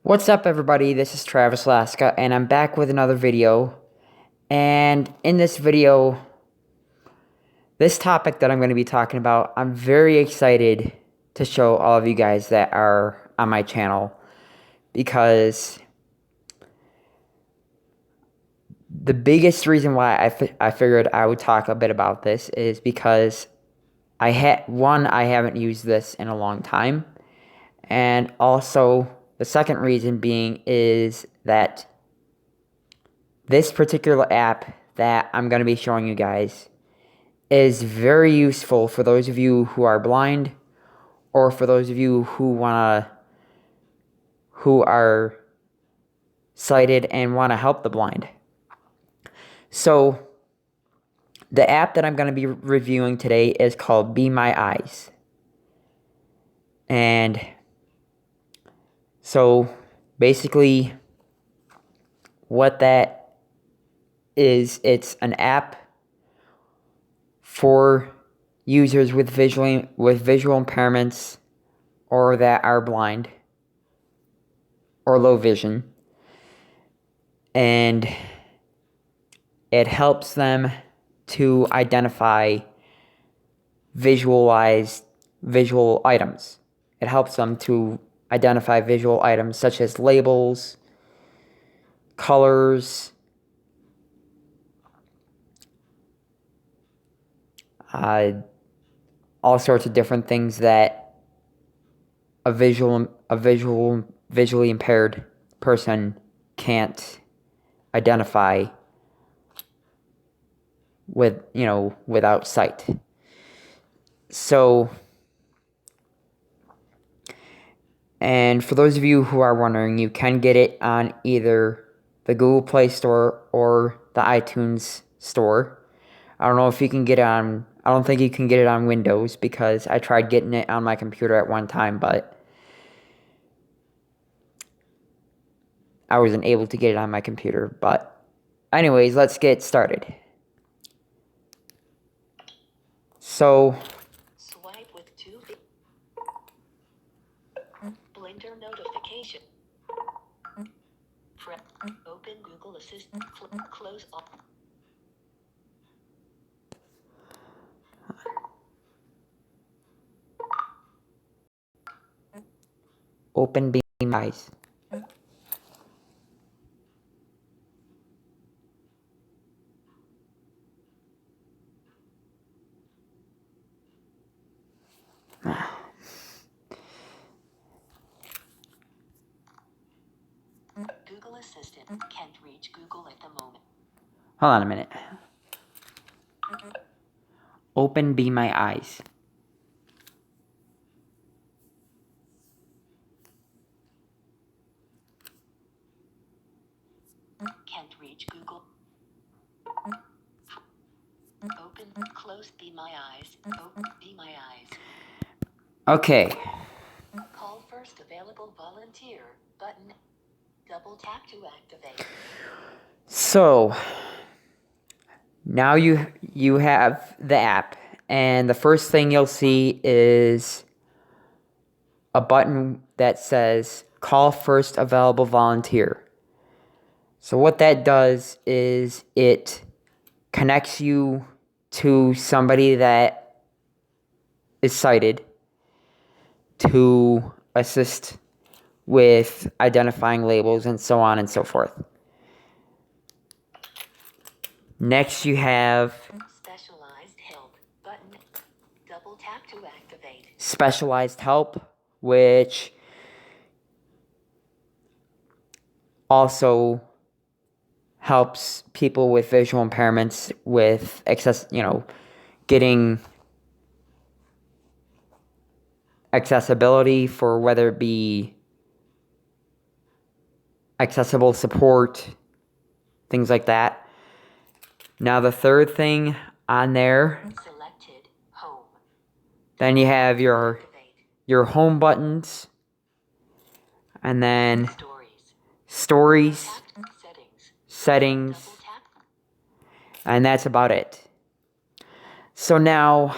What's up, everybody? This is Travis Laska, and I'm back with another video. And in this video, this topic that I'm going to be talking about, I'm very excited to show all of you guys that are on my channel, because the biggest reason why I figured I would talk a bit about this is because I haven't used this in a long time, and also the second reason being is that this particular app that I'm going to be showing you guys is very useful for those of you who are blind, or for those of you who are sighted and want to help the blind. So the app that I'm going to be reviewing today is called Be My Eyes. And so basically what that is, it's an app for users with visual impairments, or that are blind or low vision, and it helps them to identify visual items. It helps them to identify visual items such as labels, colors, all sorts of different things that a visually impaired person can't identify without sight. So, and for those of you who are wondering, you can get it on either the Google Play Store or the iTunes Store. I don't know if you can get it on, I don't think you can get it on Windows, because I tried getting it on my computer at one time, but I wasn't able to get it on my computer. But anyways, let's get started. So, Swipe with two Blinker notification. Open Google Assistant. Close off. open Be My Eyes. Google Assistant can't reach Google at the moment. Hold on a minute. Open Be My Eyes. Can't reach Google. Open, close Be My Eyes. Open Be My Eyes. Okay. Call first available volunteer button. Double tap to activate. So now you have the app, and the first thing you'll see is a button that says call first available volunteer. So what that does is it connects you to somebody that is sighted to assist with identifying labels and so on and so forth. Next, you have Specialized help button. Double tap to activate. specialized help, which also helps people with visual impairments with getting accessibility, for whether it be accessible support, things like that. Now the third thing on there, Selected home. then you have your home buttons, and then stories, settings, and that's about it. So now,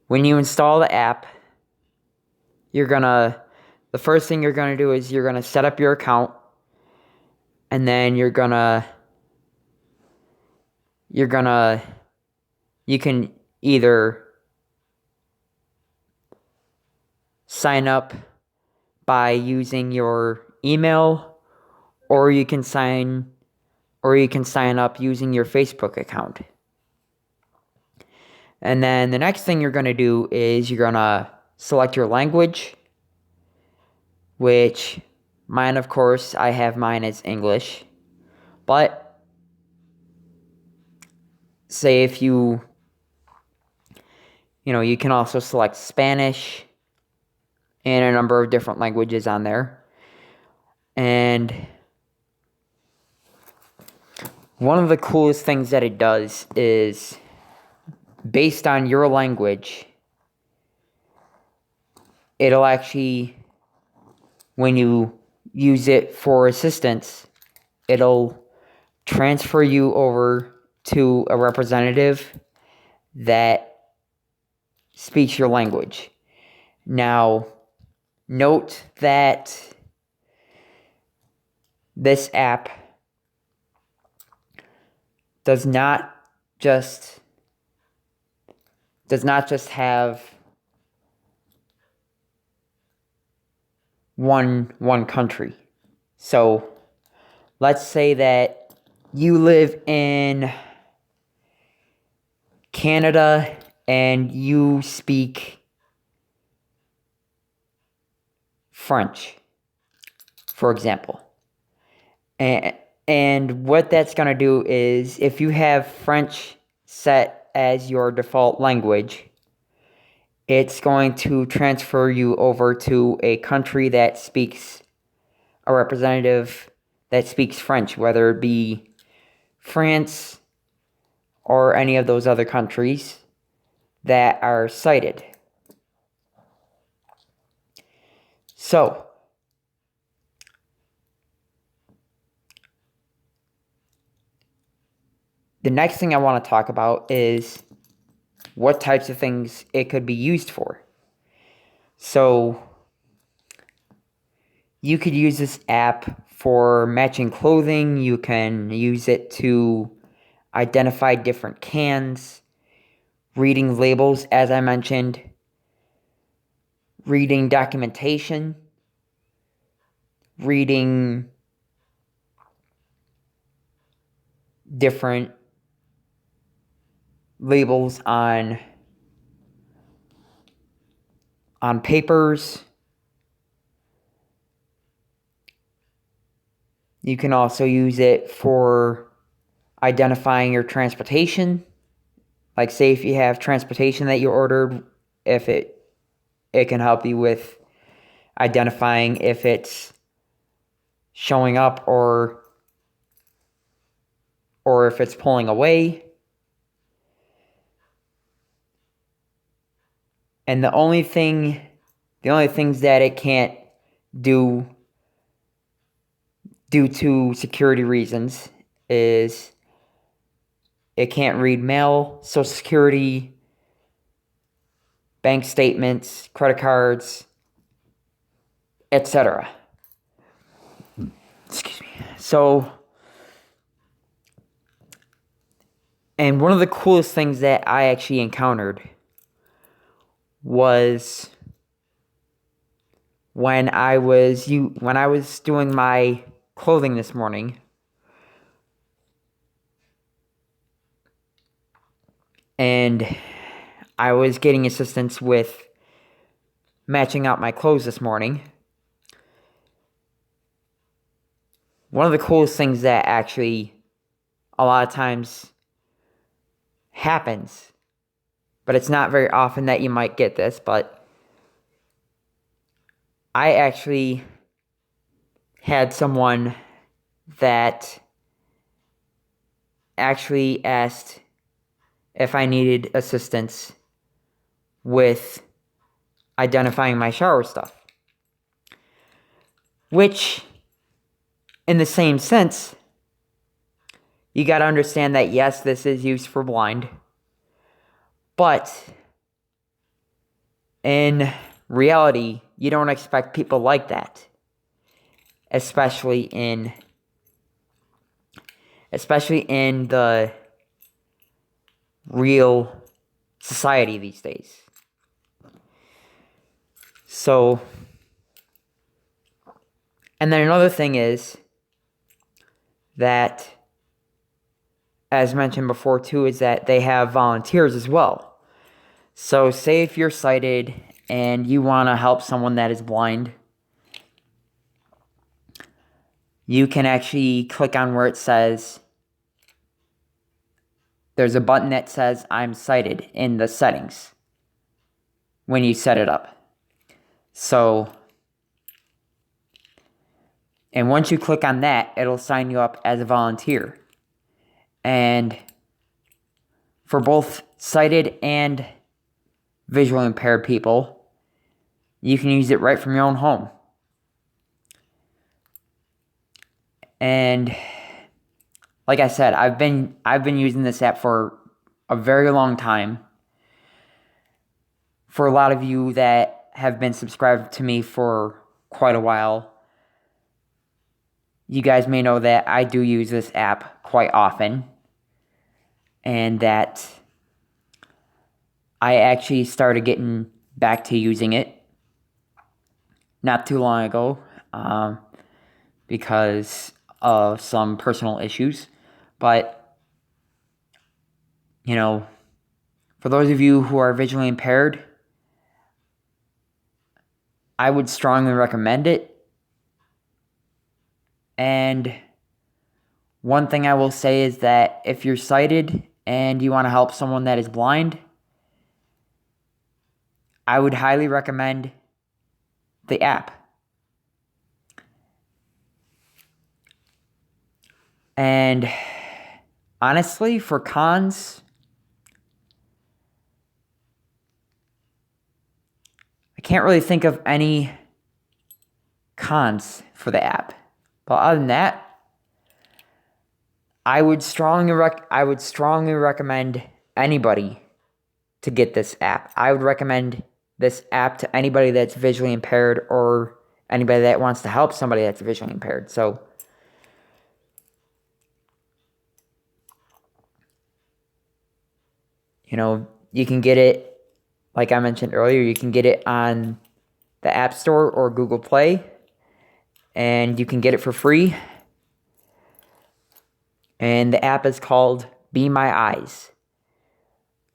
when you install the app, the first thing you're gonna do is you're gonna set up your account, and then you can either sign up by using your email, or you can sign up using your Facebook account. And then the next thing you're going to do is you're going to select your language, which mine, of course, I have mine as English. But say if you can also select Spanish and a number of different languages on there. And one of the coolest things that it does is, based on your language, it'll actually, when you use it for assistance, it'll transfer you over to a representative that speaks your language. Now, note that this app does not just have one country. So let's say that you live in Canada and you speak French, for example. And what that's going to do is, if you have French set as your default language, it's going to transfer you over to a country that speaks, a representative that speaks French, whether it be France or any of those other countries that are cited. So, the next thing I want to talk about is what types of things it could be used for. So, you could use this app for matching clothing. You can use it to identify different cans, reading labels, as I mentioned, reading documentation, reading different labels on papers. You can also use it for identifying your transportation. Like, say if you have transportation that you ordered, if it can help you with identifying if it's showing up or if it's pulling away. And the only things that it can't do due to security reasons is it can't read mail, Social Security, bank statements, credit cards, etc. Excuse me. So, and one of the coolest things that I actually encountered was when I was doing my clothing this morning, and I was getting assistance with matching out my clothes this morning. One of the coolest things that actually a lot of times happens, but it's not very often that you might get this, but I actually had someone that actually asked if I needed assistance with identifying my shower stuff. Which, in the same sense, you got to understand that, yes, this is used for blind, but in reality, you don't expect people like that. Especially in the real society these days. So, and then another thing is that, as mentioned before too, is that they have volunteers as well. So say if you're sighted and you want to help someone that is blind, you can actually click on where it says, there's a button that says I'm sighted in the settings when you set it up. So, and once you click on that, it'll sign you up as a volunteer. And for both sighted and visually impaired people, you can use it right from your own home. And like I said, I've been using this app for a very long time. For a lot of you that have been subscribed to me for quite a while, you guys may know that I do use this app quite often, and that I actually started getting back to using it not too long ago, because of some personal issues. But, you know, for those of you who are visually impaired, I would strongly recommend it. And one thing I will say is that if you're sighted and you want to help someone that is blind, I would highly recommend the app. And honestly, for cons, I can't really think of any cons for the app. But other than that, I would strongly recommend anybody to get this app. I would recommend this app to anybody that's visually impaired or anybody that wants to help somebody that's visually impaired. So, you know, you can get it, like I mentioned earlier, you can get it on the App Store or Google Play, and you can get it for free. And the app is called Be My Eyes.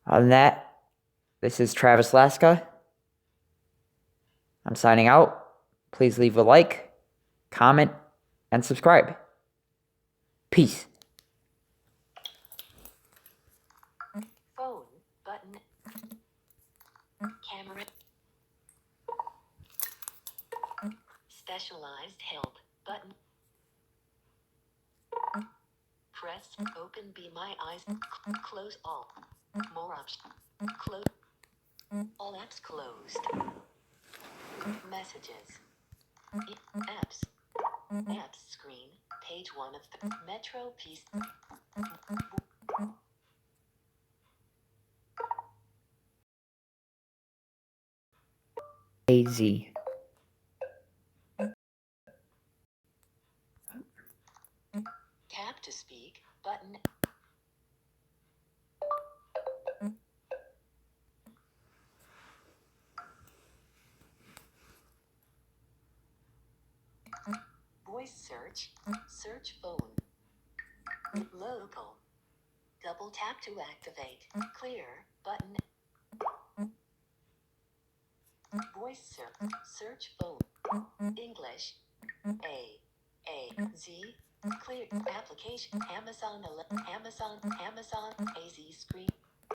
Other than that, this is Travis Laska. I'm signing out. Please leave a like, comment, and subscribe. Peace. Phone button. Camera. Specialized help button. Press open Be My Eyes. Close all. More options. Close. All apps closed. Messages. Apps. Apps screen. Page 1 of the Metro piece. AZ. Tap to speak button. Voice search. Search phone. Local. Double tap to activate. Clear button. Voice search. Search phone. English. Z. Clear application. Amazon. Amazon. AZ screen.